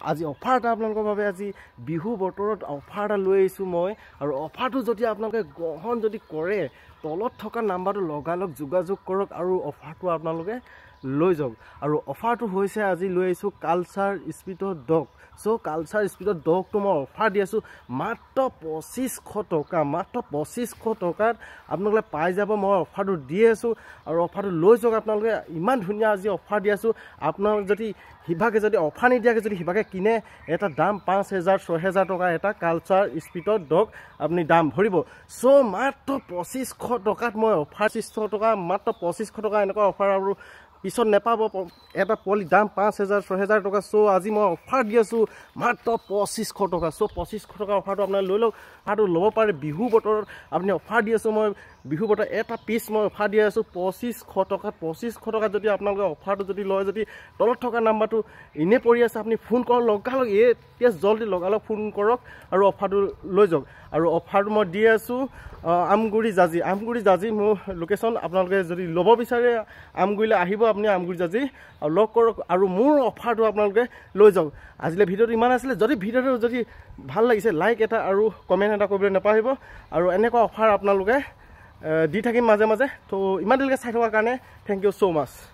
আজি অফাৰ এটা আপোনালোকৰ বাবে আজি বিহু বতৰত অফাৰ এটা লৈ আহিছোঁ মই আৰু অফাৰটো যদি আপোনালোকে গ্ৰহণ যদি কৰে তলত থকা নাম্বাৰটো লগালগ যোগাযোগ কৰক আৰু অফাৰটো আপোনালোকে লৈ যাওক আৰু অফাৰটো হৈছে আজি লৈ আহিছোঁ কালচাৰ স্পীডৰ ডগ চ' কালচাৰ স্পীডৰ ডগটো মই অফাৰ দি আছোঁ মাত্ৰ 2500 টকা মাত্ৰ 2500 টকাত আপোনালোকে পাই যাব মই অফাৰটো দি আছোঁ আৰু অফাৰটো লৈ যাওক আপোনালোকে ইমান ধুনীয়া আজি অফাৰ দি আছোঁ আপোনালোকে যদি হিভাগে যদি অফাৰ নিদিয়াকৈ যদি হিভাগে কিনে এটা দাম 5000 6000 টকা এটা কালচাৰ স্পীডৰ ডগ আপুনি দাম ভৰিব চ' মাত্ৰ 2500 টকাত মই অফাৰ 2500 টকা মাত্ৰ 2500 টকা এনেকুৱা অফাৰ আৰু পিছত নেপাব এটা পলি দাম 5000 6000 টকা চ' আজি মই অফাৰ দি আছোঁ মাত্ৰ 2500 টকা চ' 2500 টকা অফাৰটো আপোনালোকে লৈ লওক অফাৰটো ল'ব পাৰে বিহু বতৰত আপুনি অফাৰ দি আছোঁ মই বিহু বতৰত এটা পিচ মই অফাৰ দি আছোঁ 2500 টকাত 2500 টকাত যদি আপোনালোকে অফাৰটো যদি লয় যদি তলত থকা নাম্বাৰটো ইনে পৰি আছে আপুনি ফোন কৰক লগালগ এতিয়া জলদি লগালগ ফোন কৰক আৰু অফাৰটো লৈ যাওক আৰু অফাৰটো মই দি আছোঁ আমগুৰি জাজি মোৰ লোকেশ্যন আপোনালোকে যদি ল'ব বিচাৰে আমগুৰিলৈ আহিব আপুনি আমগুৰি জাজি আৰু লগ কৰক আৰু মোৰ অফাৰটো আপোনালোকে লৈ যাওক আজিলৈ ভিডিঅ'টো ইমান আছিলে যদি ভিডিঅ'টো যদি ভাল লাগিছে লাইক এটা আৰু কমেণ্ট এটা কৰিবলৈ নাপাহৰিব আৰু এনেকুৱা অফাৰ আপোনালোকে দি থাকিম মাজে মাজে তো ইমান দেৰিলৈকে চাই থকাৰ কাৰণে থেংক ইউ ছ' মাছ